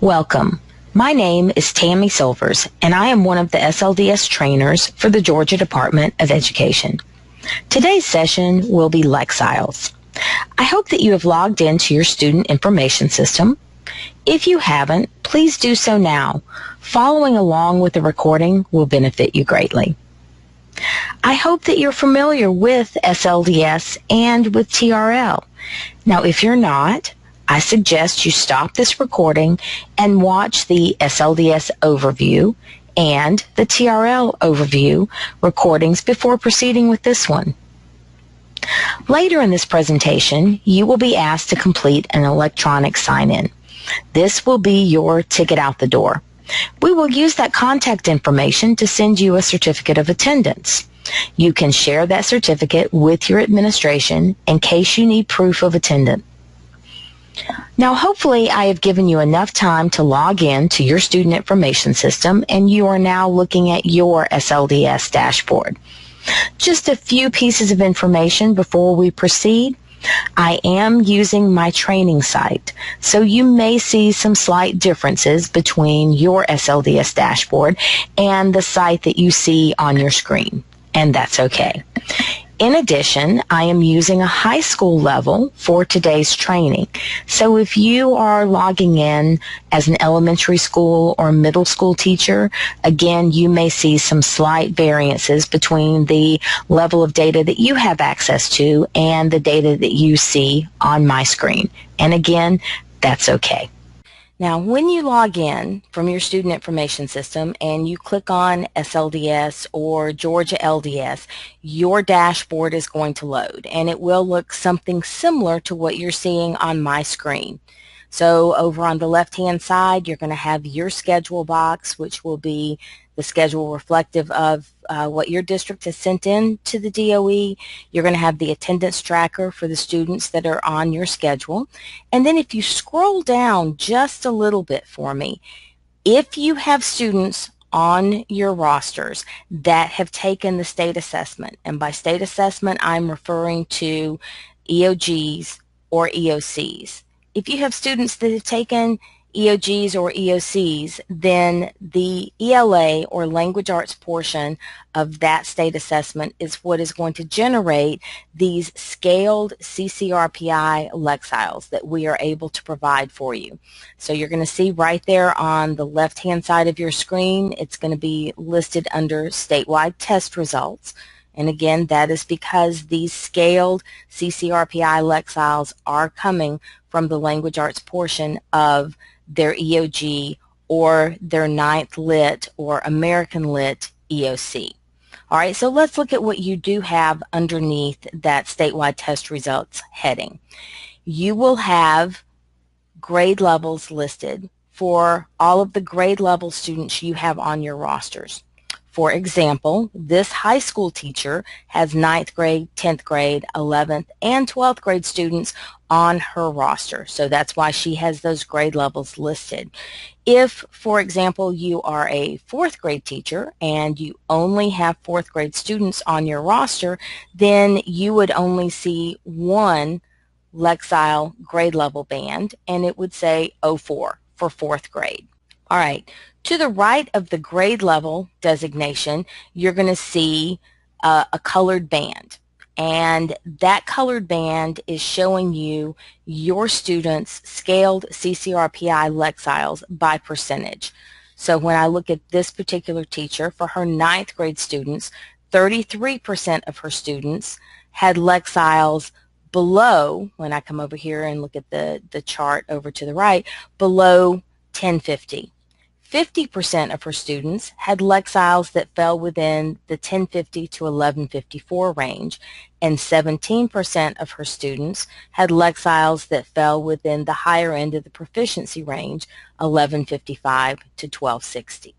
Welcome. My name is Tammy Silvers, and I am one of the SLDS trainers for the Georgia Department of Education. Today's session will be Lexiles. I hope that you have logged into your student information system. If you haven't, please do so now. Following along with the recording will benefit you greatly. I hope that you're familiar with SLDS and with TRL. Now, if you're not, I suggest you stop this recording and watch the SLDS overview and the TRL overview recordings before proceeding with this one. Later in this presentation, you will be asked to complete an electronic sign-in. This will be your ticket out the door. We will use that contact information to send you a certificate of attendance. You can share that certificate with your administration in case you need proof of attendance. Now, hopefully, I have given you enough time to log in to your student information system, and you are now looking at your SLDS dashboard. Just a few pieces of information before we proceed. I am using my training site, so you may see some slight differences between your SLDS dashboard and the site that you see on your screen, and that's okay. In addition, I am using a high school level for today's training. So if you are logging in as an elementary school or middle school teacher, again, you may see some slight variances between the level of data that you have access to and the data that you see on my screen. And again, that's okay. Now, when you log in from your student information system and you click on SLDS or Georgia LDS, your dashboard is going to load, and it will look something similar to what you're seeing on my screen. So over on the left-hand side, you're going to have your schedule box, which will be the schedule reflective of what your district has sent in to the DOE. You're going to have the attendance tracker for the students that are on your schedule. And then if you scroll down just a little bit for me, if you have students on your rosters that have taken the state assessment, and by state assessment I'm referring to EOGs or EOCs. If you have students that have taken EOGs or EOCs, then the ELA or language arts portion of that state assessment is what is going to generate these scaled CCRPI Lexiles that we are able to provide for you. So you're going to see right there on the left-hand side of your screen, it's going to be listed under statewide test results. And again, that is because these scaled CCRPI Lexiles are coming from the language arts portion of their EOG or their 9th Lit or American Lit EOC. All right, so let's look at what you do have underneath that statewide test results heading. You will have grade levels listed for all of the grade level students you have on your rosters. For example, this high school teacher has 9th grade, 10th grade, 11th, and 12th grade students on her roster. So that's why she has those grade levels listed. If, for example, you are a 4th grade teacher and you only have 4th grade students on your roster, then you would only see one Lexile grade level band, and it would say 04 for 4th grade. All right, to the right of the grade level designation, you're going to see a colored band. And that colored band is showing you your students' scaled CCRPI Lexiles by percentage. So when I look at this particular teacher, for her 9th grade students, 33% of her students had Lexiles below, when I come over here and look at the chart over to the right, below 1050. 50% of her students had Lexiles that fell within the 1050 to 1154 range, and 17% of her students had Lexiles that fell within the higher end of the proficiency range, 1155 to 1260.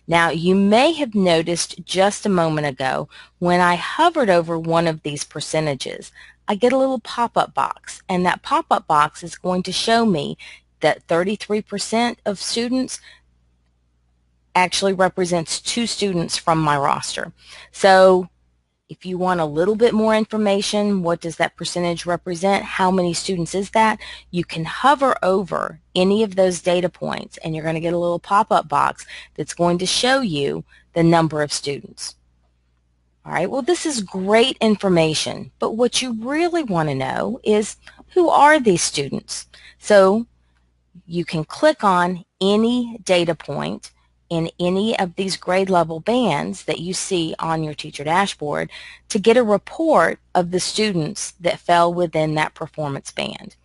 Now, you may have noticed just a moment ago when I hovered over one of these percentages, I get a little pop-up box, and that pop-up box is going to show me that 33% of students actually represents 2 students from my roster. So If you want a little bit more information, what does that percentage represent? How many students is that? You can hover over any of those data points and you're going to get a little pop-up box that's going to show you the number of students. All right, well, this is great information, but what you really want to know is, who are these students? So you can click on any data point in any of these grade level bands that you see on your teacher dashboard to get a report of the students that fell within that performance band.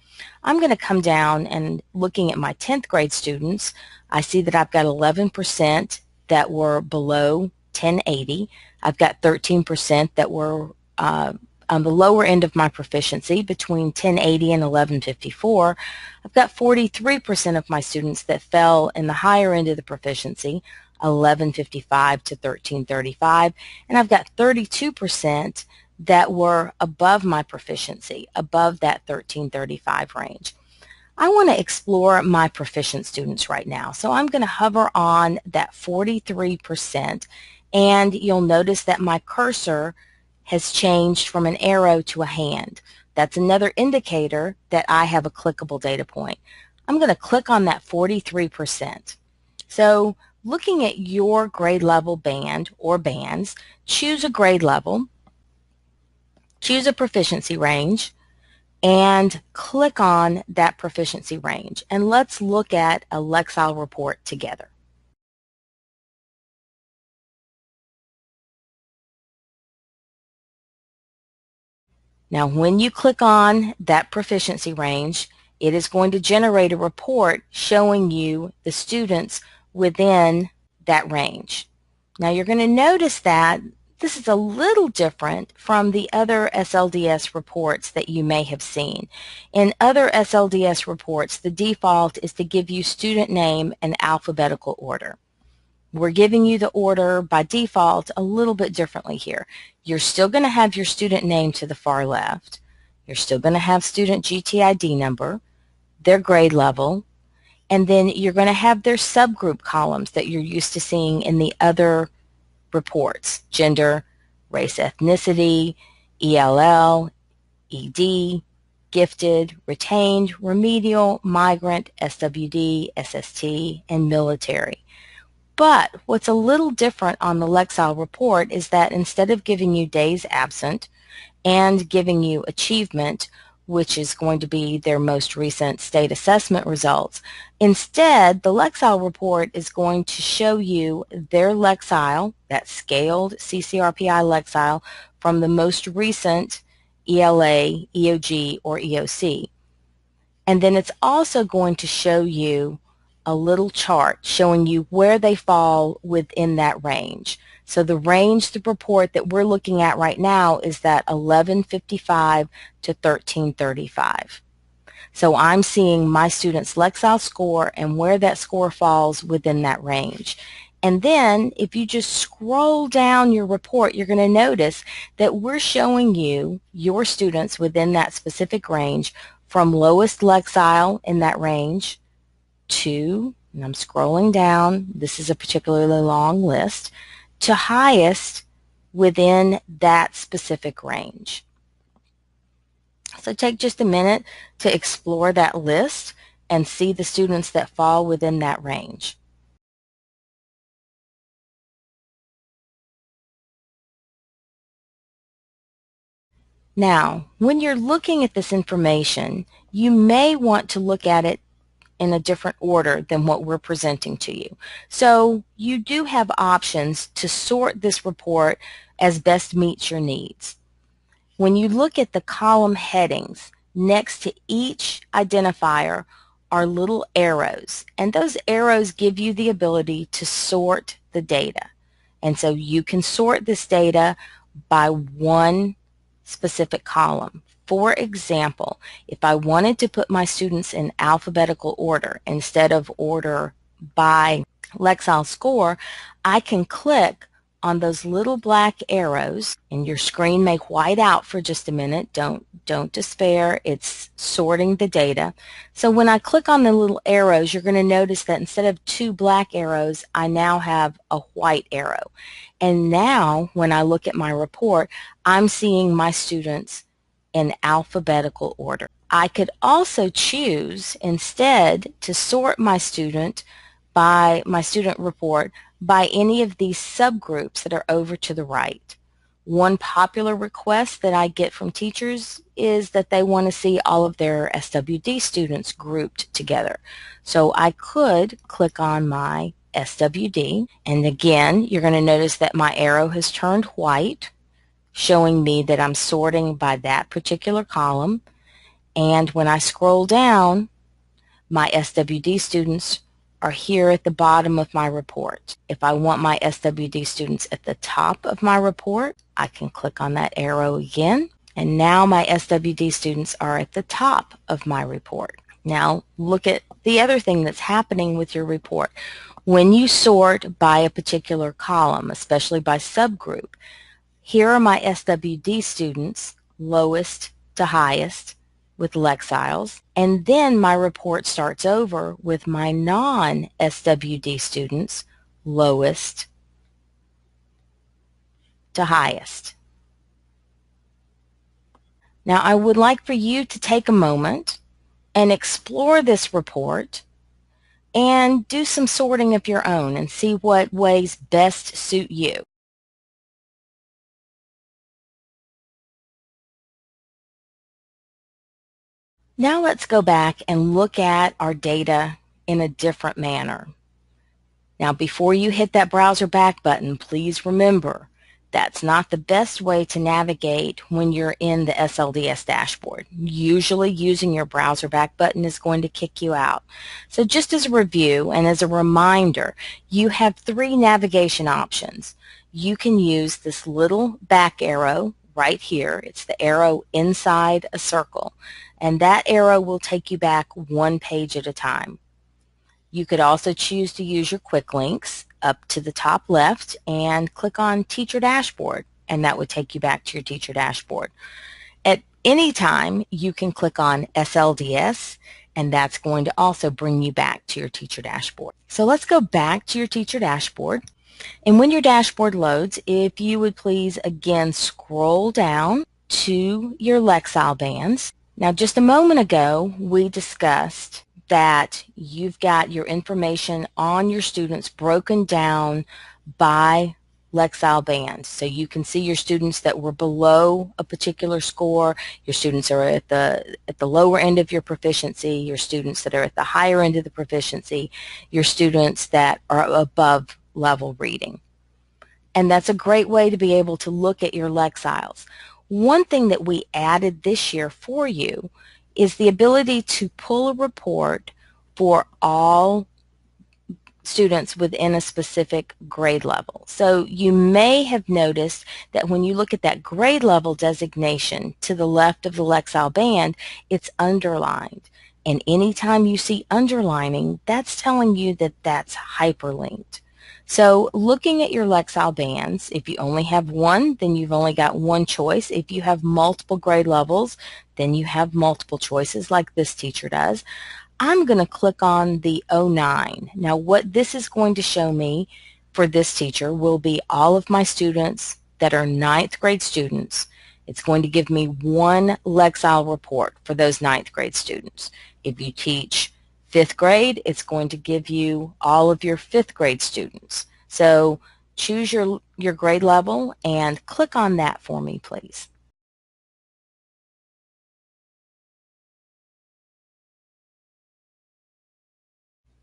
I'm going to come down and looking at my 10th grade students, I see that I've got 11% that were below 1080. I've got 13% that were on the lower end of my proficiency between 1080 and 1154. I've got 43% of my students that fell in the higher end of the proficiency, 1155 to 1335, and I've got 32% that were above my proficiency, above that 1335 range. I want to explore my proficient students right now, so I'm going to hover on that 43%, and you'll notice that my cursor has changed from an arrow to a hand. That's another indicator that I have a clickable data point. I'm going to click on that 43%. So looking at your grade level band or bands, choose a grade level, choose a proficiency range, and click on that proficiency range. And let's look at a Lexile report together. Now, when you click on that proficiency range, it is going to generate a report showing you the students within that range. Now, you're going to notice that this is a little different from the other SLDS reports that you may have seen. In other SLDS reports, the default is to give you student name in alphabetical order. We're giving you the order by default a little bit differently here. You're still going to have your student name to the far left. You're still going to have student GTID number, their grade level, and then you're going to have their subgroup columns that you're used to seeing in the other reports: gender, race, ethnicity, ELL, ED, gifted, retained, remedial, migrant, SWD, SST, and military. But what's a little different on the Lexile report is that instead of giving you days absent and giving you achievement, which is going to be their most recent state assessment results, instead the Lexile report is going to show you their Lexile, that scaled CCRPI Lexile, from the most recent ELA, EOG, or EOC. And then it's also going to show you a little chart showing you where they fall within that range. So the range, the report that we're looking at right now is that 1155 to 1335. So I'm seeing my student's Lexile score and where that score falls within that range. And then if you just scroll down your report, you're going to notice that we're showing you your students within that specific range from lowest Lexile in that range to, and I'm scrolling down, this is a particularly long list, to highest within that specific range. So take just a minute to explore that list and see the students that fall within that range. Now, when you're looking at this information, you may want to look at it in a different order than what we're presenting to you. So you do have options to sort this report as best meets your needs. When you look at the column headings, next to each identifier are little arrows, and those arrows give you the ability to sort the data. And so you can sort this data by one specific column. For example, if I wanted to put my students in alphabetical order instead of order by Lexile score, I can click on those little black arrows, and your screen may white out for just a minute. Don't despair. It's sorting the data. So when I click on the little arrows, you're going to notice that instead of 2 black arrows, I now have a white arrow. And now when I look at my report, I'm seeing my students in alphabetical order. I could also choose instead to sort my student report by any of these subgroups that are over to the right. One popular request that I get from teachers is that they want to see all of their SWD students grouped together. So I could click on my SWD, and again, you're going to notice that my arrow has turned white, showing me that I'm sorting by that particular column. And when I scroll down, my SWD students are here at the bottom of my report. If I want my SWD students at the top of my report, I can click on that arrow again, and now my SWD students are at the top of my report. Now look at the other thing that's happening with your report. When you sort by a particular column, especially by subgroup, here are my SWD students, lowest to highest, with Lexiles, and then my report starts over with my non-SWD students, lowest to highest. Now I would like for you to take a moment and explore this report and do some sorting of your own and see what ways best suit you. Now let's go back and look at our data in a different manner. Now before you hit that browser back button, please remember that's not the best way to navigate when you're in the SLDS dashboard. Usually using your browser back button is going to kick you out. So just as a review and as a reminder, you have 3 navigation options. You can use this little back arrow right here. It's the arrow inside a circle, and that arrow will take you back 1 page at a time. You could also choose to use your quick links up to the top left and click on Teacher Dashboard, and that would take you back to your Teacher Dashboard. At any time, you can click on SLDS, and that's going to also bring you back to your Teacher Dashboard. So let's go back to your Teacher Dashboard. And when your dashboard loads, if you would please again scroll down to your Lexile bands. Now just a moment ago, we discussed that you've got your information on your students broken down by Lexile bands. So you can see your students that were below a particular score, your students are at the lower end of your proficiency, your students that are at the higher end of the proficiency, your students that are above level reading. And that's a great way to be able to look at your Lexiles. One thing that we added this year for you is the ability to pull a report for all students within a specific grade level. So you may have noticed that when you look at that grade level designation to the left of the Lexile band, it's underlined. And anytime you see underlining, that's telling you that that's hyperlinked. So looking at your Lexile bands, if you only have one, then you've only got one choice. If you have multiple grade levels, then you have multiple choices like this teacher does. I'm going to click on the 09. Now what this is going to show me for this teacher will be all of my students that are 9th grade students. It's going to give me one Lexile report for those 9th grade students. If you teach 5th grade, it's going to give you all of your 5th grade students. So choose your grade level and click on that for me, please.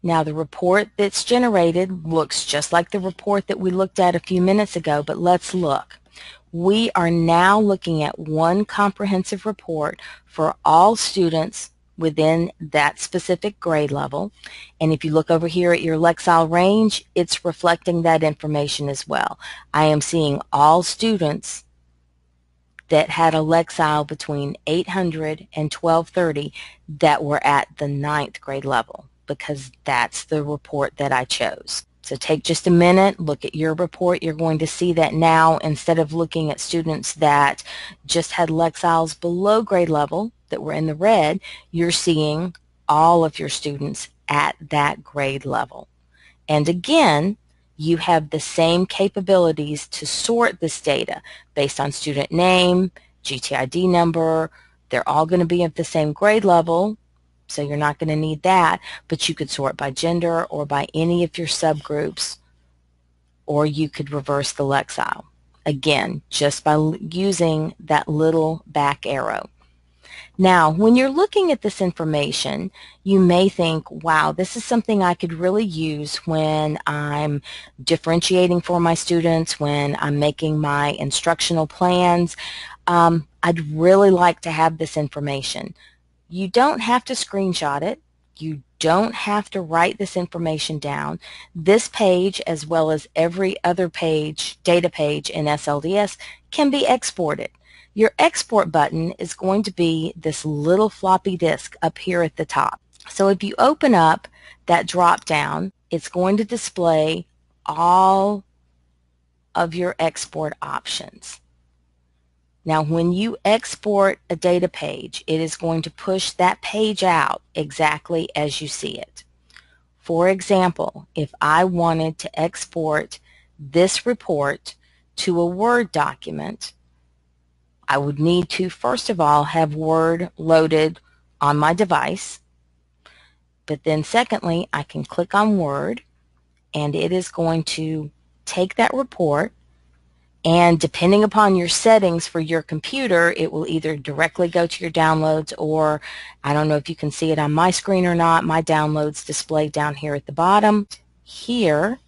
Now the report that's generated looks just like the report that we looked at a few minutes ago, but let's look. We are now looking at one comprehensive report for all students within that specific grade level. And if you look over here at your Lexile range, it's reflecting that information as well. I am seeing all students that had a Lexile between 800 and 1230 that were at the 9th grade level, because that's the report that I chose. So take just a minute, look at your report. You're going to see that now, instead of looking at students that just had Lexiles below grade level that were in the red, you're seeing all of your students at that grade level. And again, you have the same capabilities to sort this data based on student name, GTID number. They're all going to be at the same grade level, so you're not going to need that, but you could sort by gender or by any of your subgroups, or you could reverse the Lexile. Again, just by using that little back arrow. Now, when you're looking at this information, you may think, wow, this is something I could really use when I'm differentiating for my students, when I'm making my instructional plans. I'd really like to have this information. You don't have to screenshot it. You don't have to write this information down. This page, as well as every other page, data page in SLDS, can be exported. Your export button is going to be this little floppy disk up here at the top. So if you open up that drop down, it's going to display all of your export options. Now, when you export a data page, it is going to push that page out exactly as you see it. For example, if I wanted to export this report to a Word document, I would need to, first of all, have Word loaded on my device. But then secondly, I can click on Word, and it is going to take that report, and depending upon your settings for your computer, it will either directly go to your downloads, or I don't know if you can see it on my screen or not, my downloads displayed down here at the bottom. Here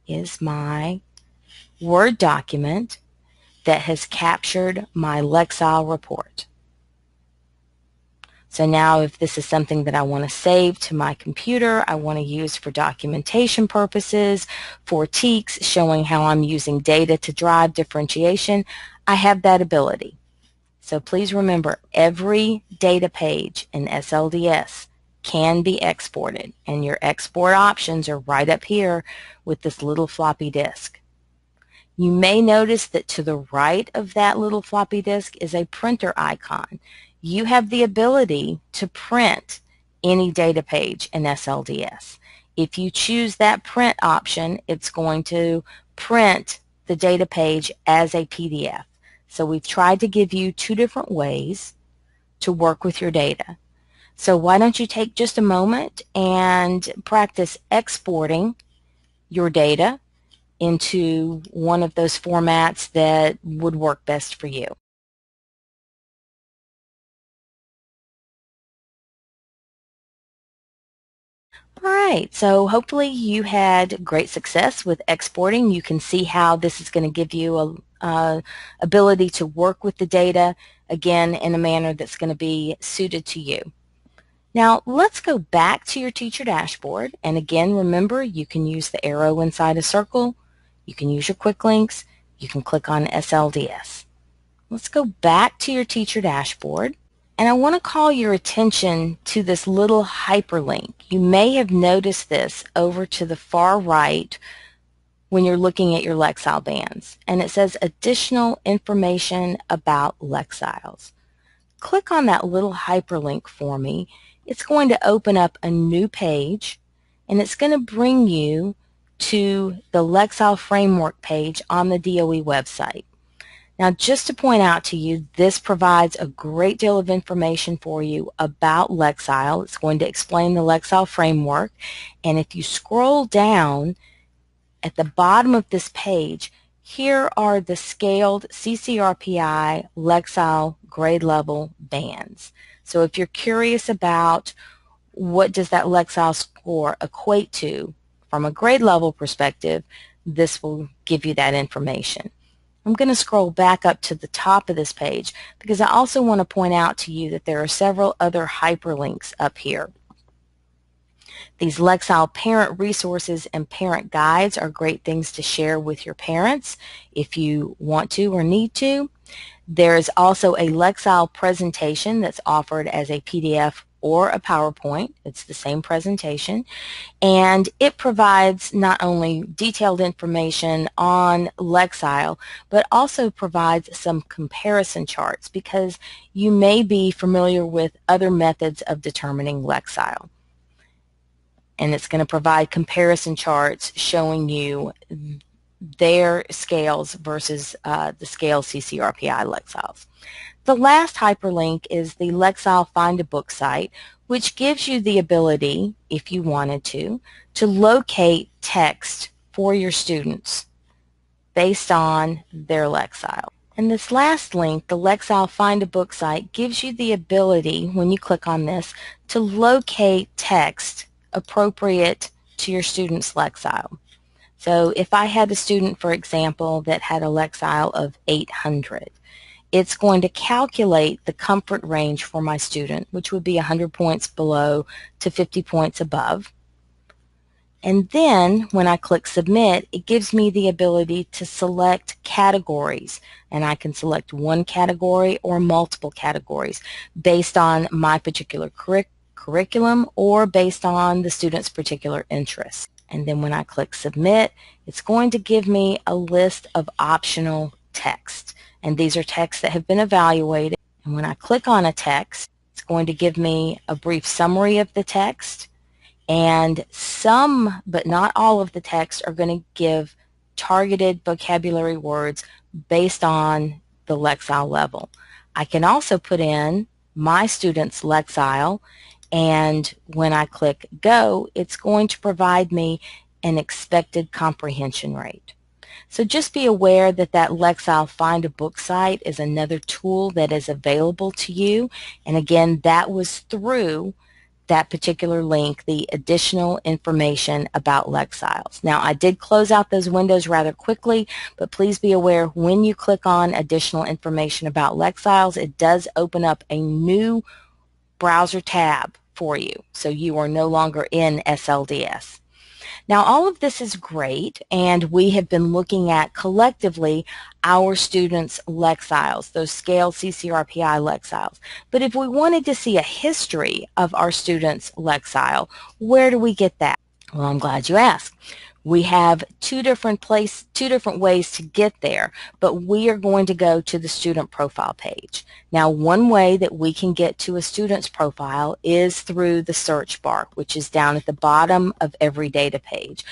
is my Word document that has captured my Lexile report. So now if this is something that I want to save to my computer, I want to use for documentation purposes, for TEKS, showing how I'm using data to drive differentiation, I have that ability. So please remember, every data page in SLDS can be exported, and your export options are right up here with this little floppy disk. You may notice that to the right of that little floppy disk is a printer icon. You have the ability to print any data page in SLDS. If you choose that print option, it's going to print the data page as a PDF. So we've tried to give you two different ways to work with your data. So why don't you take just a moment and practice exporting your data into one of those formats that would work best for you. All right, so hopefully you had great success with exporting. You can see how this is going to give you a ability to work with the data, again, in a manner that's going to be suited to you. Now, let's go back to your teacher dashboard. And again, remember, you can use the arrow inside a circle. You can use your quick links. You can click on SLDS. Let's go back to your teacher dashboard. And I want to call your attention to this little hyperlink. You may have noticed this over to the far right when you're looking at your Lexile bands. And it says additional information about Lexiles. Click on that little hyperlink for me. It's going to open up a new page, and it's going to bring you to the Lexile framework page on the DOE website. Now, just to point out to you, this provides a great deal of information for you about Lexile. It's going to explain the Lexile framework, and if you scroll down at the bottom of this page, here are the scaled CCRPI Lexile grade level bands. So if you're curious about what does that Lexile score equate to from a grade level perspective, this will give you that information. I'm going to scroll back up to the top of this page because I also want to point out to you that there are several other hyperlinks up here. These Lexile parent resources and parent guides are great things to share with your parents if you want to or need to. There is also a Lexile presentation that's offered as a PDF or a PowerPoint. It's the same presentation, and it provides not only detailed information on Lexile, but also provides some comparison charts because you may be familiar with other methods of determining Lexile. And it's going to provide comparison charts showing you their scales versus the scale CCRPI Lexiles. The last hyperlink is the Lexile Find a Book site, which gives you the ability, if you wanted to locate text for your students based on their Lexile. And this last link, the Lexile Find a Book site, gives you the ability, when you click on this, to locate text appropriate to your student's Lexile. So if I had a student, for example, that had a Lexile of 800, it's going to calculate the comfort range for my student, which would be 100 points below to 50 points above. And then when I click Submit, it gives me the ability to select categories. And I can select one category or multiple categories based on my particular curriculum or based on the student's particular interests. And then when I click Submit, it's going to give me a list of optional text. And these are texts that have been evaluated. And when I click on a text, it's going to give me a brief summary of the text. And some, but not all of the text, are going to give targeted vocabulary words based on the Lexile level. I can also put in my student's Lexile, and when I click Go, it's going to provide me an expected comprehension rate. So just be aware that that Lexile Find a Book site is another tool that is available to you. And again, that was through that particular link, the additional information about Lexiles. Now, I did close out those windows rather quickly, but please be aware when you click on additional information about Lexiles, it does open up a new browser tab for you. So you are no longer in SLDS. Now, all of this is great, and we have been looking at collectively our students' Lexiles, those scaled CCRPI Lexiles. But if we wanted to see a history of our students' Lexile, where do we get that? Well, I'm glad you asked. We have two different ways to get there, but we are going to go to the student profile page. Now, one way that we can get to a student's profile is through the search bar, which is down at the bottom of every data page.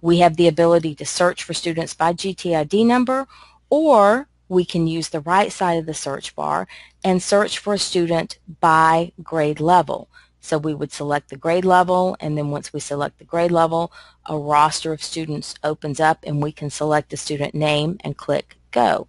We have the ability to search for students by GTID number, or we can use the right side of the search bar and search for a student by grade level. So we would select the grade level, and then once we select the grade level, a roster of students opens up, and we can select the student name and click Go.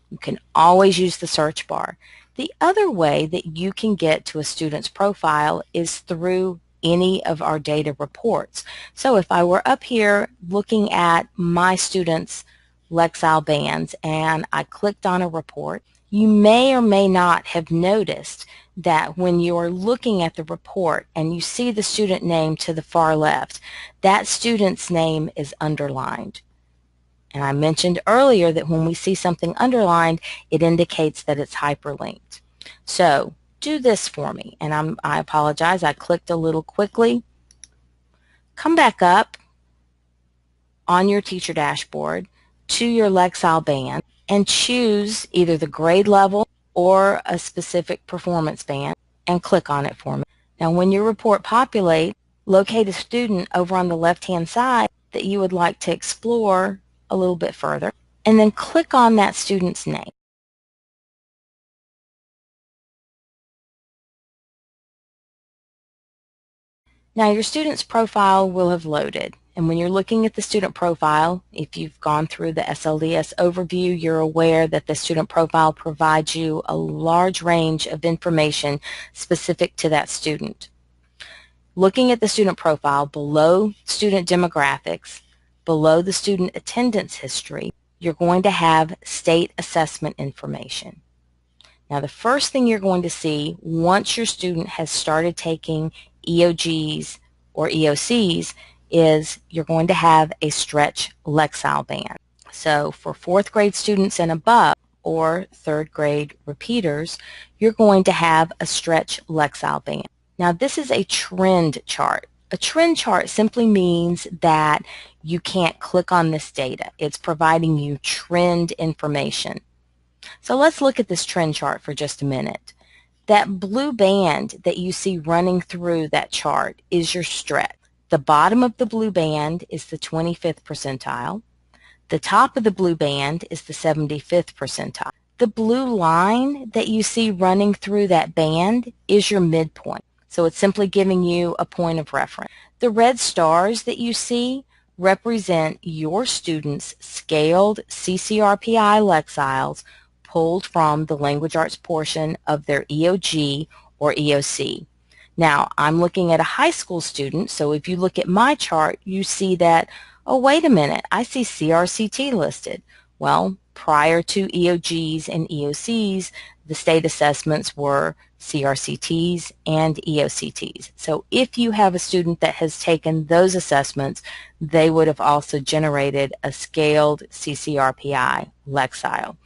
You can always use the search bar. The other way that you can get to a student's profile is through any of our data reports. So if I were up here looking at my students' Lexile bands and I clicked on a report, you may or may not have noticed that when you are looking at the report and you see the student name to the far left, that student's name is underlined. And I mentioned earlier that when we see something underlined, it indicates that it's hyperlinked. So do this for me, and I apologize, I clicked a little quickly. Come back up on your teacher dashboard to your Lexile band and choose either the grade level or a specific performance band and click on it for me. Now when your report populates, locate a student over on the left-hand side that you would like to explore a little bit further, and then click on that student's name. Now your student's profile will have loaded, and when you're looking at the student profile, if you've gone through the SLDS overview, you're aware that the student profile provides you a large range of information specific to that student. Looking at the student profile, below student demographics, below the student attendance history, you're going to have state assessment information. Now the first thing you're going to see once your student has started taking EOGs or EOCs is you're going to have a stretch Lexile band. So for 4th grade students and above or 3rd grade repeaters, you're going to have a stretch Lexile band. Now this is a trend chart. A trend chart simply means that you can't click on this data. It's providing you trend information. So let's look at this trend chart for just a minute. That blue band that you see running through that chart is your stretch. The bottom of the blue band is the 25th percentile. The top of the blue band is the 75th percentile. The blue line that you see running through that band is your midpoint. So it's simply giving you a point of reference. The red stars that you see represent your students' scaled CCRPI Lexiles pulled from the language arts portion of their EOG or EOC. Now, I'm looking at a high school student, so if you look at my chart, you see that, oh, wait a minute, I see CRCT listed. Well, prior to EOGs and EOCs, the state assessments were CRCTs and EOCTs. So if you have a student that has taken those assessments, they would have also generated a scaled CCRPI Lexile.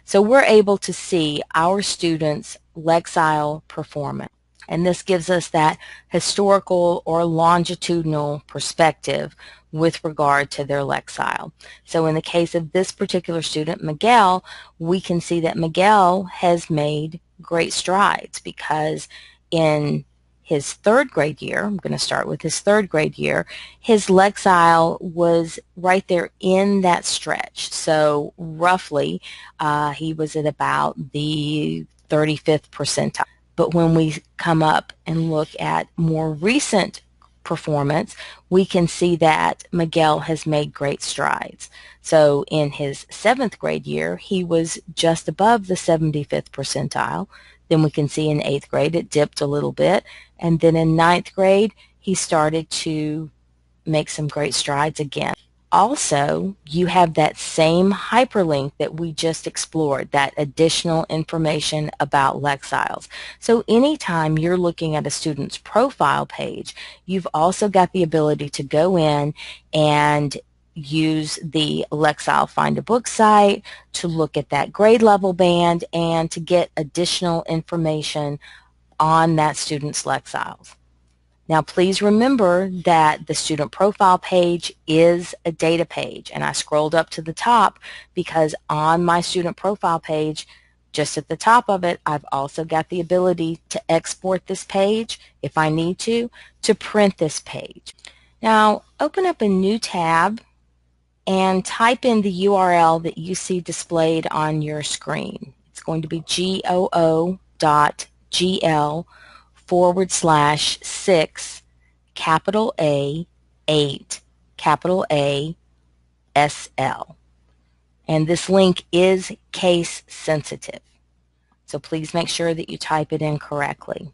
So we're able to see our students' Lexile performance. And this gives us that historical or longitudinal perspective with regard to their Lexile. So in the case of this particular student, Miguel, we can see that Miguel has made great strides because in his third grade year, I'm going to start with his third grade year, his Lexile was right there in that stretch. So roughly, he was at about the 35th percentile. But when we come up and look at more recent performance, we can see that Miguel has made great strides. So in his 7th grade year, he was just above the 75th percentile. Then we can see in 8th grade it dipped a little bit. And then in 9th grade, he started to make some great strides again. Also, you have that same hyperlink that we just explored, that additional information about Lexiles. So anytime you're looking at a student's profile page, you've also got the ability to go in and use the Lexile Find a Book site to look at that grade level band and to get additional information on that student's Lexiles. Now please remember that the student profile page is a data page, and I scrolled up to the top because on my student profile page, just at the top of it, I've also got the ability to export this page if I need to print this page. Now open up a new tab and type in the URL that you see displayed on your screen. It's going to be goo.gl/6 capital A 8 capital A SL. And this link is case sensitive. So please make sure that you type it in correctly.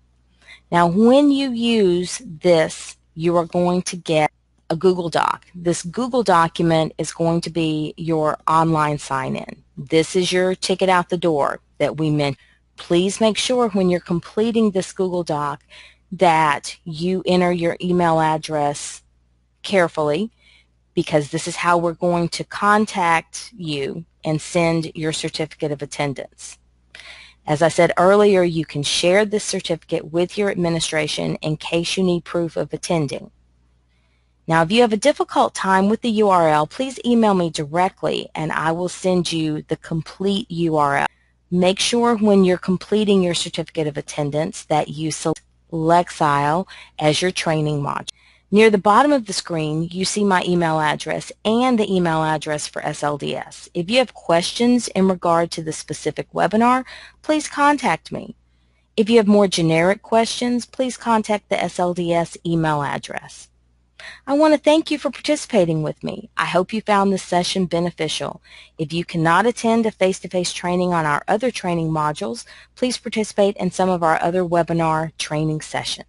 Now when you use this, you are going to get a Google Doc. This Google document is going to be your online sign-in. This is your ticket out the door that we mentioned. Please make sure when you're completing this Google Doc that you enter your email address carefully, because this is how we're going to contact you and send your certificate of attendance. As I said earlier, you can share this certificate with your administration in case you need proof of attending. Now, if you have a difficult time with the URL, please email me directly and I will send you the complete URL. Make sure when you're completing your certificate of attendance that you select Lexile as your training module. Near the bottom of the screen, you see my email address and the email address for SLDS. If you have questions in regard to the specific webinar, please contact me. If you have more generic questions, please contact the SLDS email address. I want to thank you for participating with me. I hope you found this session beneficial. If you cannot attend a face-to-face training on our other training modules, please participate in some of our other webinar training sessions.